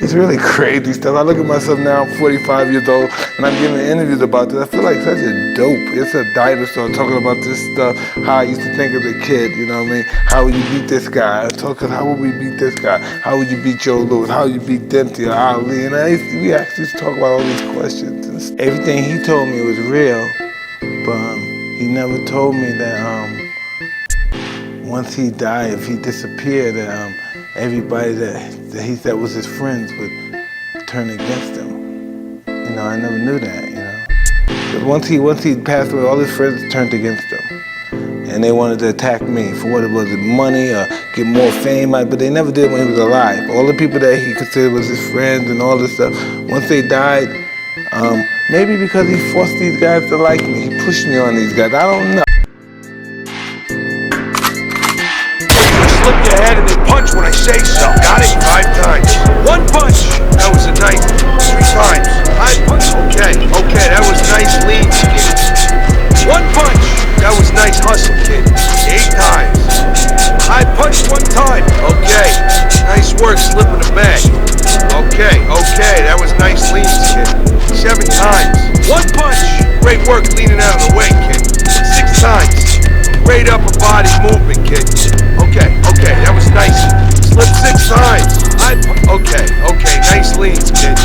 It's really crazy stuff. I look at myself now, I'm 45 years old, and I'm giving interviews about this. I feel like such a dope. It's a dinosaur talking about this stuff, how I used to think as a kid, you know what I mean? How would you beat this guy? Talking, how would we beat this guy? How would you beat Joe Louis? How would you beat Dempsey or Ali? And we actually used to talk about all these questions. And everything he told me was real, but he never told me that once he died, if he disappeared, that everybody that he said was his friends would turn against him. You know, I never knew that, you know. But once he passed away, all his friends turned against him. And they wanted to attack me for what it was, money or get more fame, but they never did when he was alive. All the people that he considered was his friends and all this stuff, once they died, maybe because he forced these guys to like me, he pushed me on these guys, I don't know. Slip your head and they punch when I say so. Got it? 5 times. 1 punch. That was a nice 3 times. High punch. Okay, that was nice lead, kid. 1 punch. That was nice hustle, kid. 8 times. High punch 1 time. Okay. Nice work slipping the bag. Okay. That was nice leads, kid. 7 times. 1 punch. Great work leaning out of the way, kid. 6 times. Great upper body movement, kid. Okay, that was nice. Slip 6 times. Okay, nice leans, kid.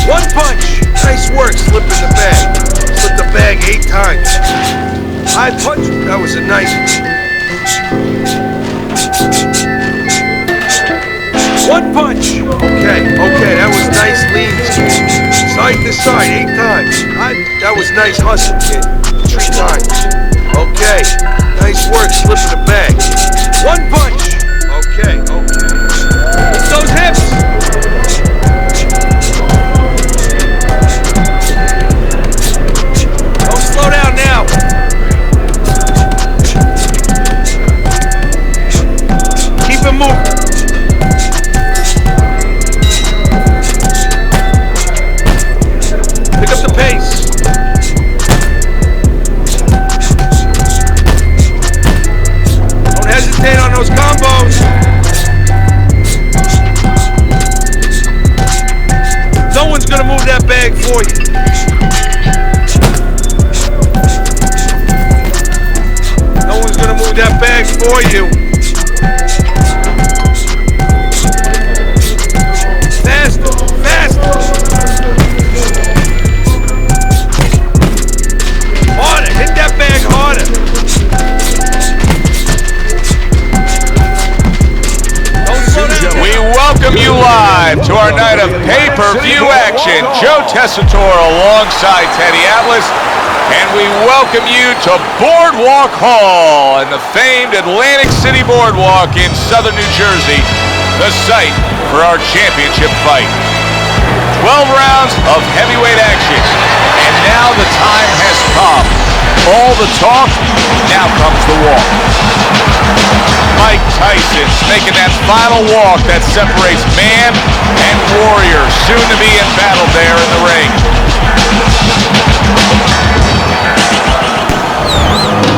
1 punch. Nice work slipping the bag. Slip the bag 8 times. High punch. That was a nice. 1 punch. Okay, that was nice leans, kid. Side to side 8 times. That was nice hustle, kid. 3 times. Okay, nice work slipping the bag. 1 punch. Okay. It's those hips. Don't slow down now. Keep it moving. Pick up the pace. Hesitate on those combos. No one's gonna move that bag for you. No one's gonna move that bag for you. Faster. Harder, hit that bag harder. We welcome you live to our night of pay-per-view action. Joe Tessitore alongside Teddy Atlas, and we welcome you to Boardwalk Hall and the famed Atlantic City Boardwalk in southern New Jersey, the site for our championship fight. 12 rounds of heavyweight action, and now the time has come. All the talk, now comes the walk. Mike Tyson making that final walk that separates man and warrior, soon to be in battle there in the ring.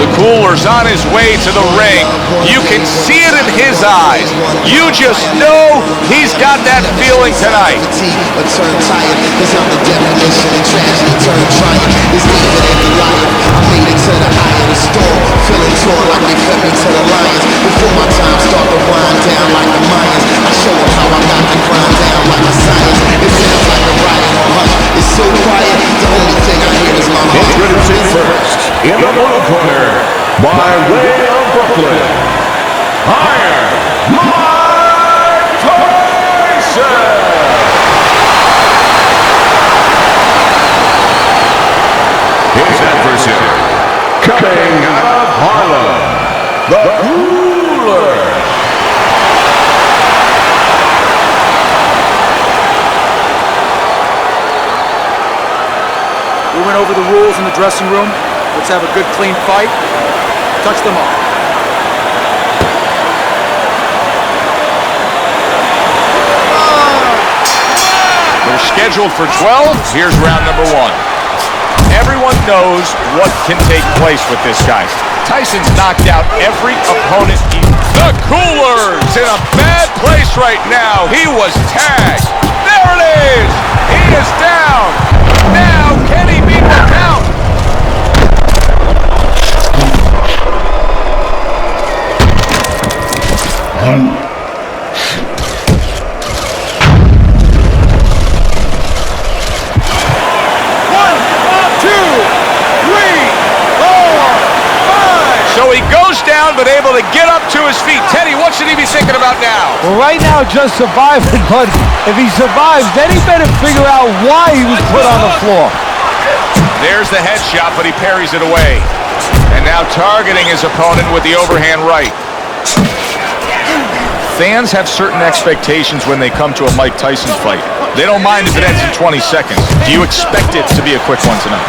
The cooler's on his way to the ring. You can see it in his eyes. You just know he's got that feeling tonight. Introducing first, in the blue corner, by way of Brooklyn, Iron Mike Tyson. His adversary, coming out of Harlem, the Ruler. We went over the rules in the dressing room. Let's have a good, clean fight. Touch them all. They're scheduled for 12. Here's round number 1. Everyone knows what can take place with this guy. Tyson's knocked out every opponent. The Cooler's in a bad place right now. He was tagged. There it is. He is down. Now, can he beat the count? So he goes down, but able to get up to his feet. Teddy, what should he be thinking about now? Well, right now, just surviving, but if he survives, then he better figure out why he was put on the floor. There's the headshot, but he parries it away. And now targeting his opponent with the overhand right. Fans have certain expectations when they come to a Mike Tyson fight. They don't mind if it ends in 20 seconds. Do you expect it to be a quick one tonight?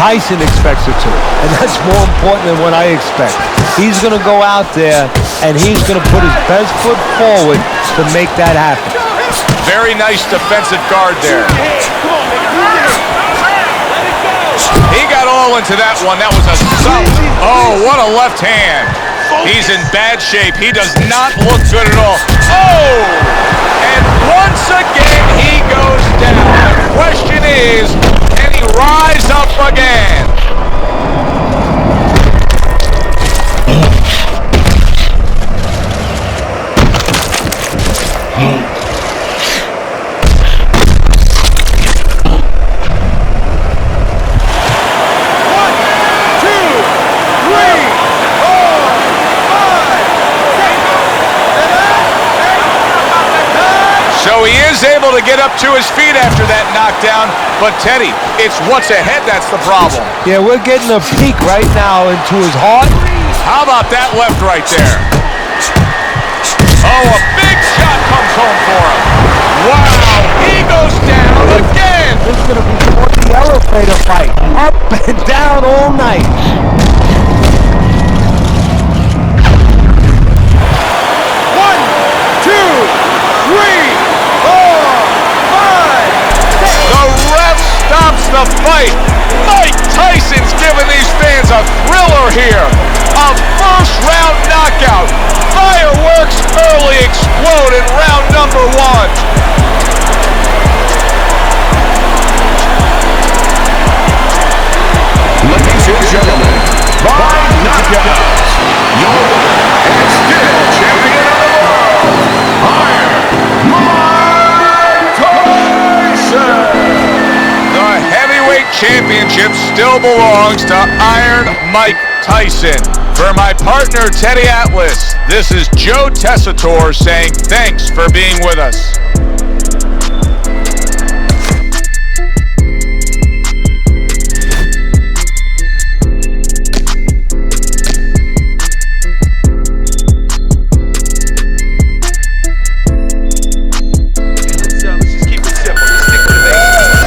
Tyson expects it to, and that's more important than what I expect. He's going to go out there, and he's going to put his best foot forward to make that happen. Very nice defensive guard there. He got all into that one. That was a solid. Oh, what a left hand. He's in bad shape. He does not look good at all. Oh! And once again, he goes down. The question is, can he rise up again? So he is able to get up to his feet after that knockdown, but Teddy, it's what's ahead that's the problem. Yeah, we're getting a peek right now into his heart. How about that left right there? Oh, a big shot comes home for him. Wow, he goes down again. This is going to be the elevator fight. Up and down all night. One, two, three, four, five, six. The ref stops the fight. Mike Tyson's giving these fans a thriller here. A first-round knockout. Fireworks early explode in round number 1. Ladies and gentlemen, by knockout, your winner and still champion of the world, Iron Mike Tyson. The heavyweight championship still belongs to Iron Mike Tyson. For my partner, Teddy Atlas, this is Joe Tessitore saying thanks for being with us. Let's just keep it simple. Just stick to the basics.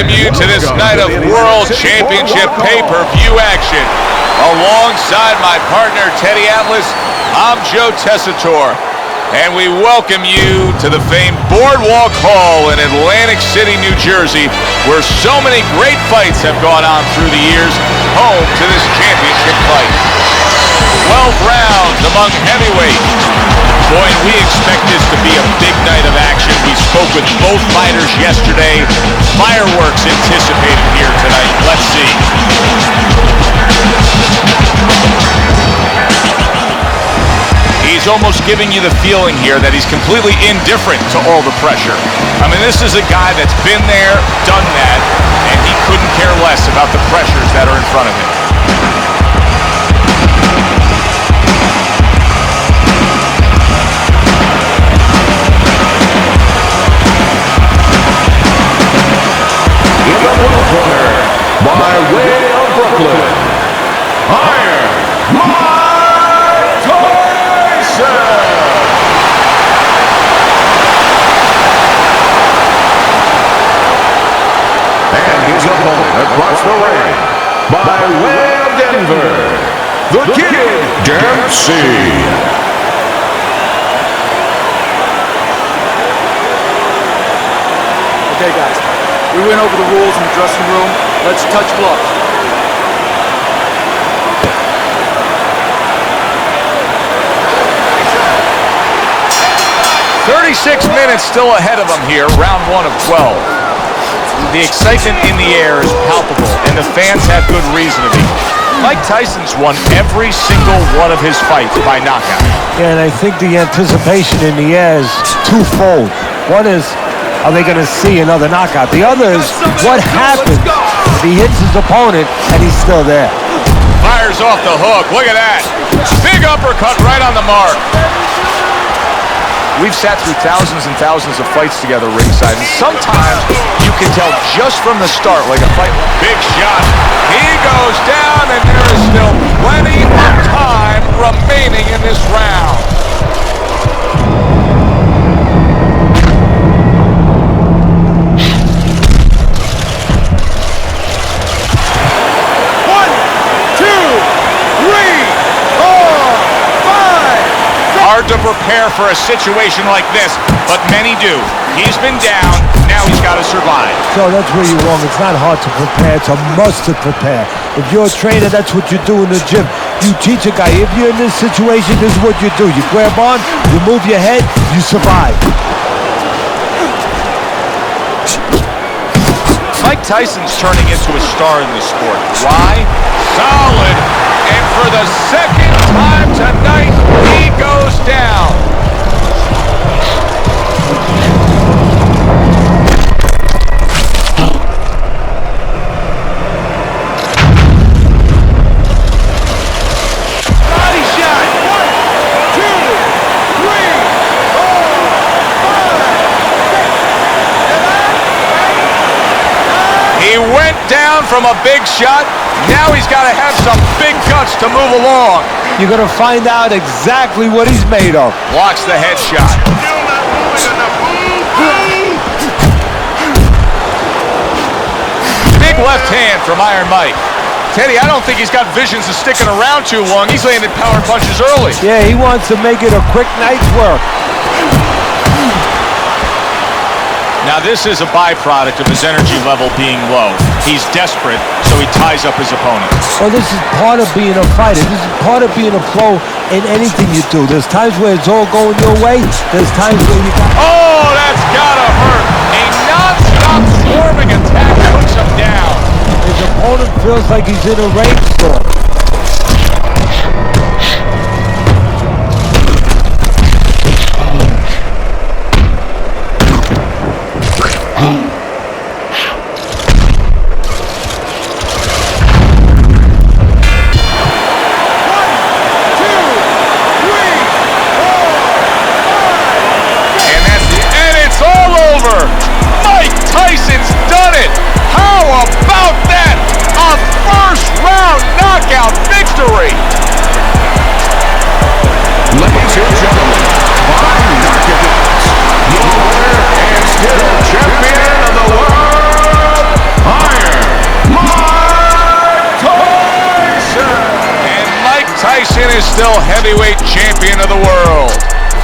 welcome you to this night of World Championship pay-per-view action. Alongside my partner, Teddy Atlas, I'm Joe Tessitore, and we welcome you to the famed Boardwalk Hall in Atlantic City, New Jersey, where so many great fights have gone on through the years, home to this championship fight. 12 rounds among heavyweights. Boy, we expect this to be a big night of action. We spoke with both fighters yesterday. Fireworks anticipated here tonight. Let's see. He's almost giving you the feeling here that he's completely indifferent to all the pressure. I mean, this is a guy that's been there, done that, and he couldn't care less about the pressures that are in front of him. By way of Brooklyn, Iron Mike Tyson! And his opponent across the ring, by way of Denver, the Kid Dempsey. Okay, guys. We went over the rules in the dressing room. Let's touch gloves. "36 minutes still ahead of him here, round 1 of 12. The excitement in the air is palpable, and the fans have good reason to be. Mike Tyson's won every single one of his fights by knockout. Yeah, and I think the anticipation in the air is twofold. One is, are they going to see another knockout? The other is, what happens if he hits his opponent and he's still there? Fires off the hook. Look at that. Big uppercut right on the mark. We've sat through thousands and thousands of fights together ringside, and sometimes you can tell just from the start, like a fight. Big shot. He goes down, and there is still plenty of time remaining in this round. Hard to prepare for a situation like this, but many do. He's been down, now he's got to survive. So that's where you're wrong. It's not hard to prepare, it's a must to prepare. If you're a trainer, that's what you do in the gym. You teach a guy, if you're in this situation, this is what you do. You grab on, you move your head, you survive. Mike Tyson's turning into a star in this sport. Why? Solid. And for the second time tonight, he goes down. Body shot. 1, 2, 3, 4, 5, 6, 7, 8. He went down from a big shot. Now he's got to have some big guts to move along. You're going to find out exactly what he's made of. Blocks the headshot. Big left hand from Iron Mike. Teddy, I don't think he's got visions of sticking around too long. He's landing power punches early. Yeah, he wants to make it a quick night's work. Now this is a byproduct of his energy level being low. He's desperate, so he ties up his opponent. Well, this is part of being a fighter. This is part of being a pro in anything you do. There's times where it's all going your way. There's times where you got... Oh, that's gotta hurt. A non-stop swarming attack puts him down. His opponent feels like he's in a rainstorm. Mike Tyson's done it! How about that? A first-round knockout victory! Ladies and gentlemen, by knockout, your winner and still champion of the world, heavyweight champion of the world.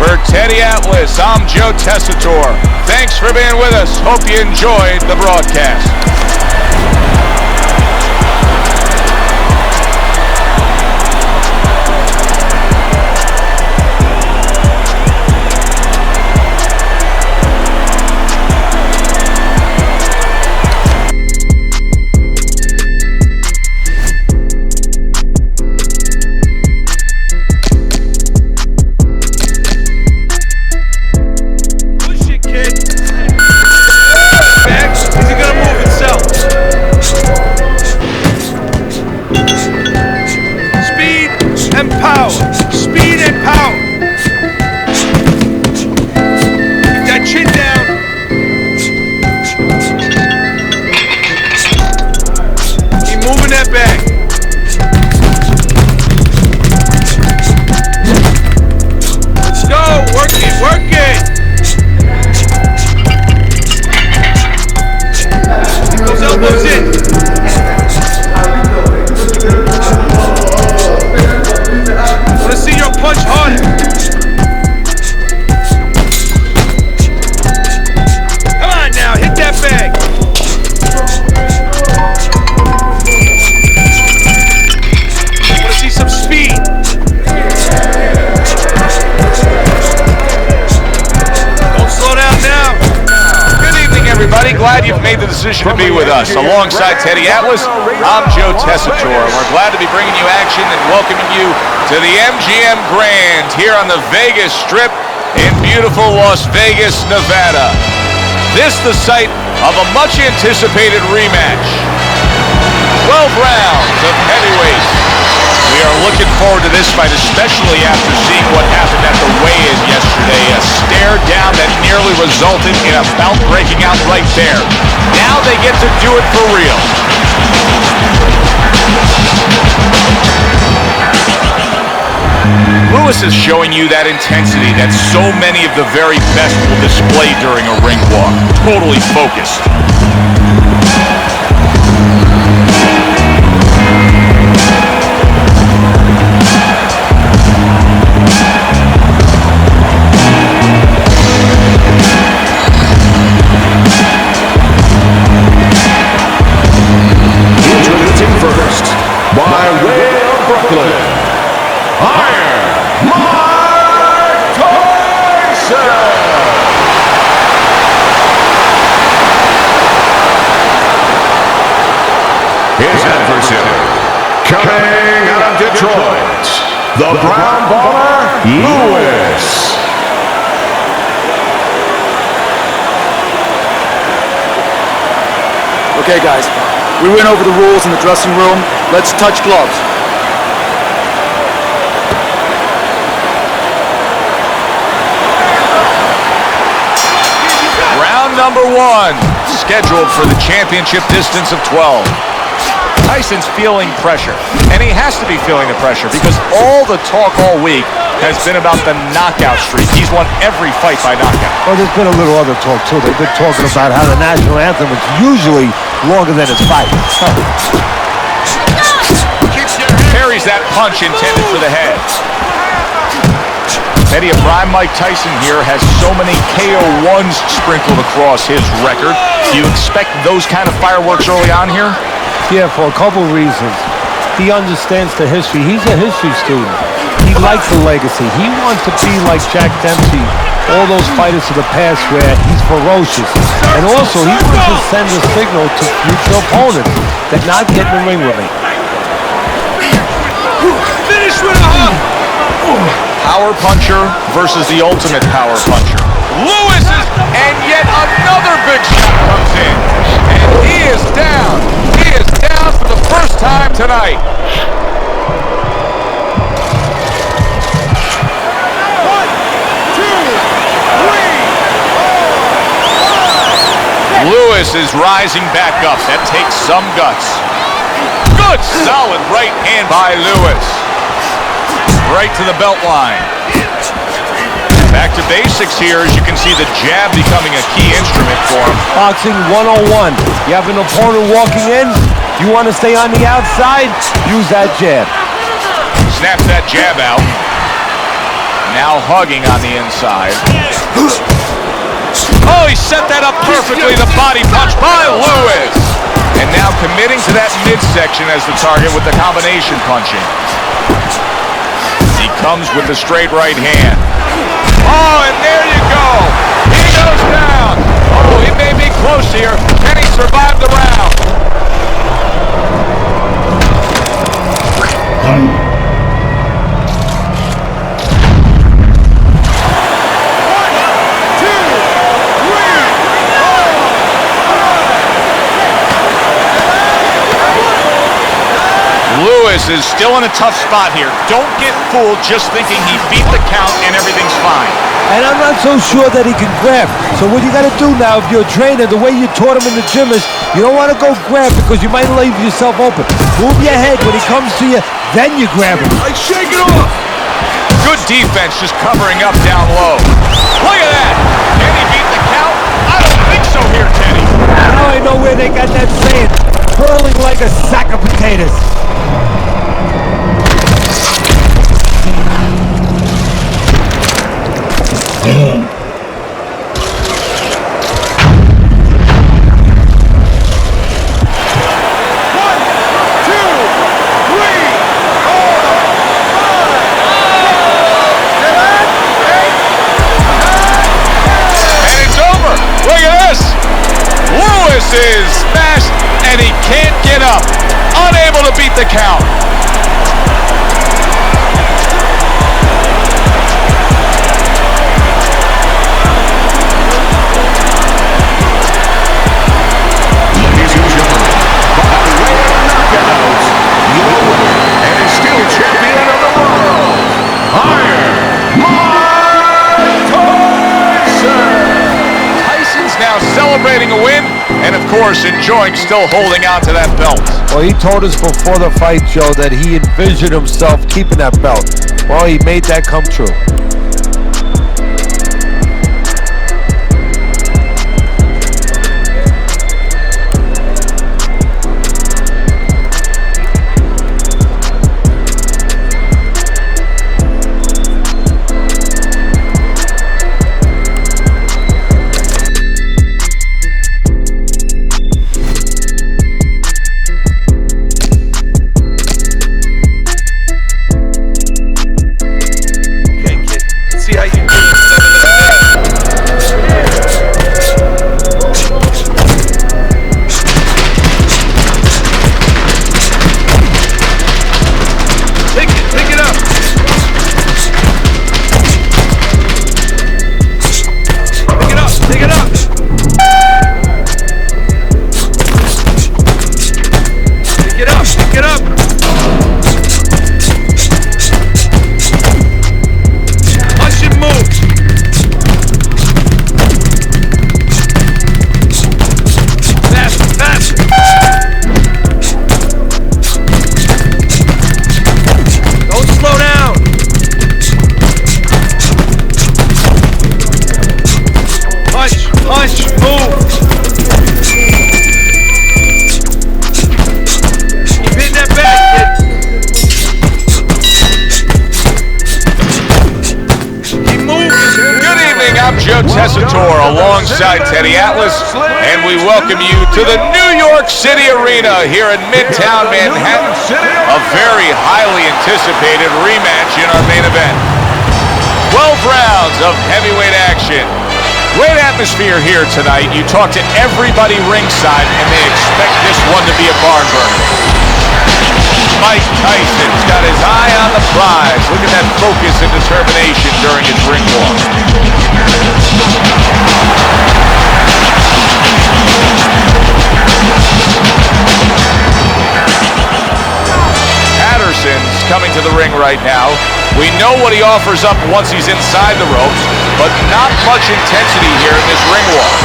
For Teddy Atlas, I'm Joe Tessitore. Thanks for being with us. Hope you enjoyed the broadcast. To be with us. Alongside Teddy Atlas, I'm Joe Tessitore, and we're glad to be bringing you action and welcoming you to the MGM Grand here on the Vegas Strip in beautiful Las Vegas, Nevada. This the site of a much-anticipated rematch. 12 rounds of heavyweights. We are looking forward to this fight, especially after seeing what happened at the weigh-in yesterday. A stare down that nearly resulted in a bout breaking out right there. Now they get to do it for real. Lewis is showing you that intensity that so many of the very best will display during a ring walk. Totally focused. By way of Brooklyn, Iron Mike Tyson! His adversary, coming out of Detroit, the Brown Baller, Lewis. Okay, guys. We went over the rules in the dressing room. Let's touch gloves. Round number one, scheduled for the championship distance of 12. Tyson's feeling pressure, and he has to be feeling the pressure because all the talk all week has been about the knockout streak. He's won every fight by knockout. Well, there's been a little other talk, too. They've been talking about how the national anthem is usually longer than his fight. Parries that punch intended for the head. Teddy, a prime Mike Tyson here has so many KO1s sprinkled across his record. Do you expect those kind of fireworks early on here? Yeah, for a couple of reasons. He understands the history. He's a history student. He likes the legacy. He wants to be like Jack Dempsey, all those fighters of the past where he's ferocious. And also, he wants to send a signal to future opponents that not get in the ring with me. Finish with a hug! Power puncher versus the ultimate power puncher. Lewis is, and yet another big shot comes in. And he is down. He is down for the first time tonight. Lewis is rising back up. That takes some guts. Good, solid right hand by Lewis. Right to the belt line. Back to basics here, as you can see the jab becoming a key instrument for him. Boxing 101. You have an opponent walking in, you want to stay on the outside, use that jab. Snaps that jab out. Now hugging on the inside. Oh, he set that up perfectly. The body punch by Lewis. And now committing to that midsection as the target with the combination punching. He comes with the straight right hand. Oh, and there you go. He goes down. Oh, he may be close here. Can he survive the round? Lewis is still in a tough spot here. Don't get fooled just thinking he beat the count and everything's fine. And I'm not so sure that he can grab. So what you got to do now, if you're a trainer, the way you taught him in the gym is you don't want to go grab because you might leave yourself open. Move your head when he comes to you, then you grab him. Like, shake it off! Good defense, just covering up down low. Look at that! Can he beat the count? I don't think so here, Teddy. Now I know where they got that saying, hurling like a sack of potatoes. Is smashed and he can't get up. Unable to beat the count. Ladies and gentlemen, by way of knockout, your winner and still champion of the world, Iron Mike Tyson. Tyson's now celebrating a win. And of course, enjoying still holding on to that belt. Well, he told us before the fight, Joe, that he envisioned himself keeping that belt. Well, he made that come true. Alongside Teddy Atlas, and we welcome you to the New York City Arena here in Midtown Manhattan. A very highly anticipated rematch in our main event. 12 rounds of heavyweight action. Great atmosphere here tonight. You talk to everybody ringside, and they expect this one to be a barn burner. Mike Tyson's got his eye on the prize. Look at that focus and determination during his ring walk. Patterson's coming to the ring right now. We know what he offers up once he's inside the ropes, but not much intensity here in this ring walk.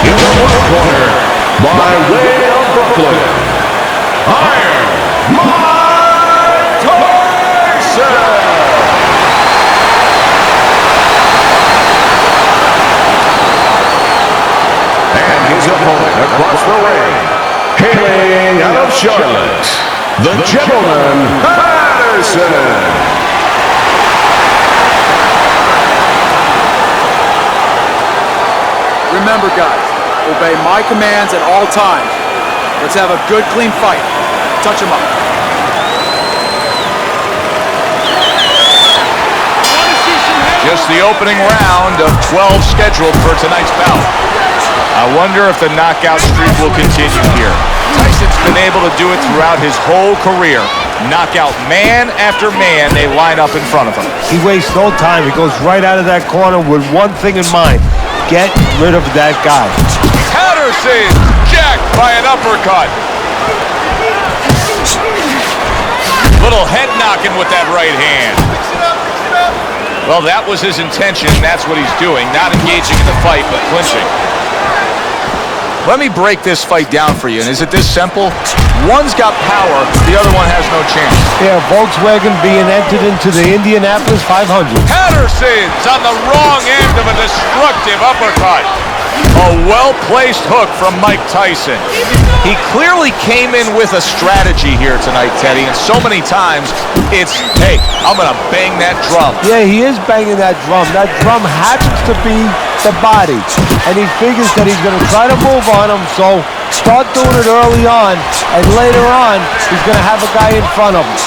In the one corner, by way of Brooklyn, Iron Mike Tyson. across the ring, hailing out of Charlotte, the Gentleman Patterson. Remember, guys, obey my commands at all times. Let's have a good, clean fight. Touch him up. Just the opening round of 12 scheduled for tonight's bout. I wonder if the knockout streak will continue here. Tyson's been able to do it throughout his whole career. Knockout man after man, they line up in front of him. He wastes no time. He goes right out of that corner with one thing in mind. Get rid of that guy. Patterson jacked by an uppercut. Little head knocking with that right hand. Well, that was his intention. That's what he's doing. Not engaging in the fight, but clinching. Let me break this fight down for you. And is it this simple? One's got power, the other one has no chance. Yeah, Volkswagen being entered into the Indianapolis 500. Patterson's on the wrong end of a destructive uppercut. A well-placed hook from Mike Tyson. He clearly came in with a strategy here tonight, Teddy, and so many times it's, hey, I'm going to bang that drum. Yeah, he is banging that drum. That drum happens to be the body, and he figures that he's going to try to move on him, so start doing it early on, and later on, he's going to have a guy in front of him.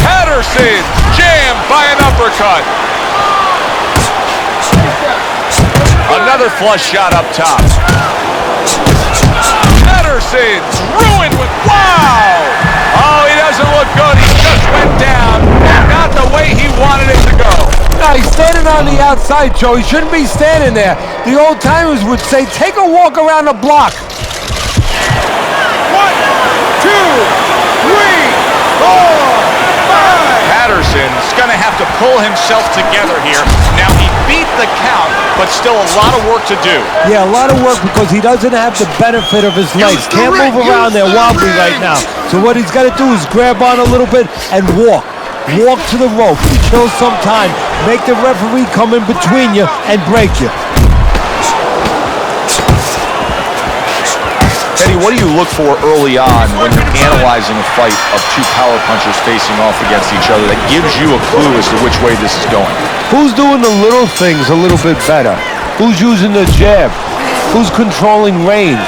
Patterson jammed by an uppercut. Another flush shot up top. Patterson's ruined with, wow! Oh, he doesn't look good. He just went down, and not the way he wanted it to go. No, he's standing on the outside, Joe. He shouldn't be standing there. The old timers would say, take a walk around the block. 1, 2, 3, 4, 5. Patterson's going to have to pull himself together here. Now, he beat the count, but still a lot of work to do. Yeah, a lot of work because he doesn't have the benefit of his legs. Can't move around there wobbly right now. So what he's got to do is grab on a little bit and walk. Walk to the rope. Kill some time. Make the referee come in between you and break you. Teddy, what do you look for early on when you're analyzing a fight of two power punchers facing off against each other that gives you a clue as to which way this is going? Who's doing the little things a little bit better? Who's using the jab? Who's controlling range?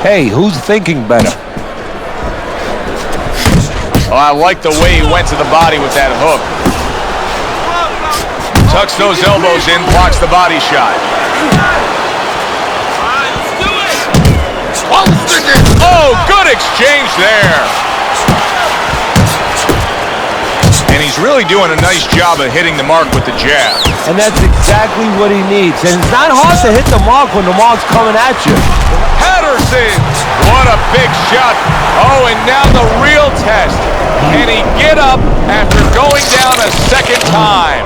Hey, who's thinking better? Oh, I like the way he went to the body with that hook. Tucks those elbows in, blocks the body shot. Oh, good exchange there. And he's really doing a nice job of hitting the mark with the jab. And that's exactly what he needs. And it's not hard to hit the mark when the mark's coming at you. Patterson, what a big shot. Oh, and now the real test. Can he get up after going down a second time?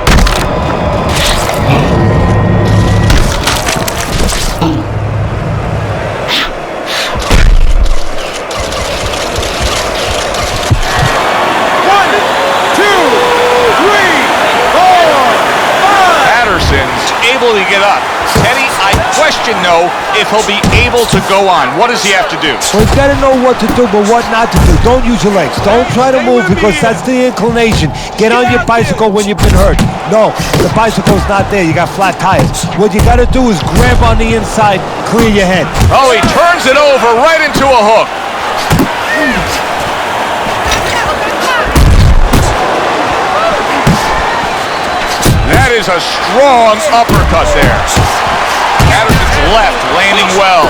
Able to get up. Teddy, I question, though, if he'll be able to go on. What does he have to do? Well, he's got to know what to do, but what not to do. Don't use your legs. Don't try to move because that's the inclination. Get on your bicycle when you've been hurt. No, the bicycle's not there. You got flat tires. What you got to do is grab on the inside, clear your head. Oh, he turns it over right into a hook. That is a strong uppercut there. Patterson's left, landing well.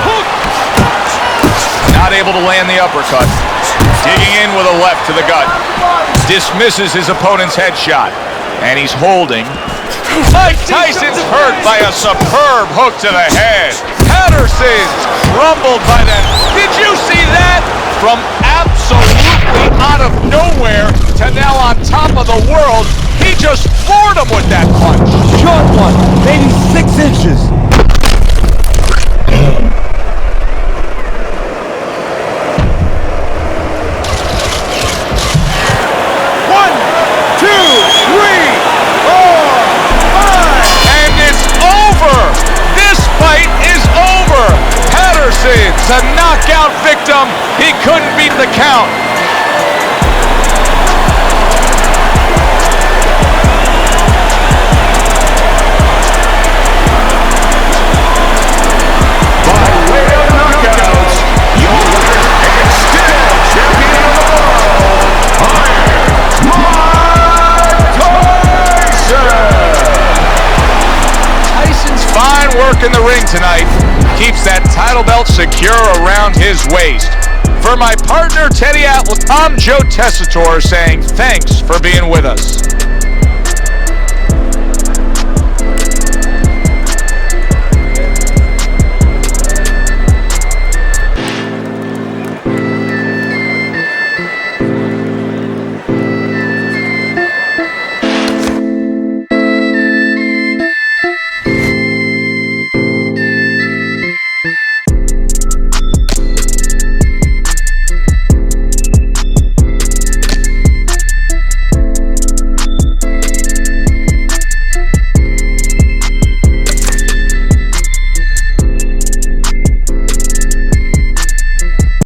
Not able to land the uppercut. Digging in with a left to the gut. Dismisses his opponent's headshot. And he's holding. Mike Tyson's hurt by a superb hook to the head. Patterson's crumbled by that. Did you see that? From absolutely out of nowhere to now on top of the world. He just floored him with that punch. Short one, maybe 6 inches. 1, 2, 3, 4, 5. And it's over. This fight is a knockout victim. He couldn't beat the count. By way of knockouts, your winner and still champion of the world, Iron Mike Tyson! Tyson's fine work in the ring tonight keeps that title belt secure around his waist. For my partner, Teddy Atlas, I'm Joe Tessitore saying thanks for being with us.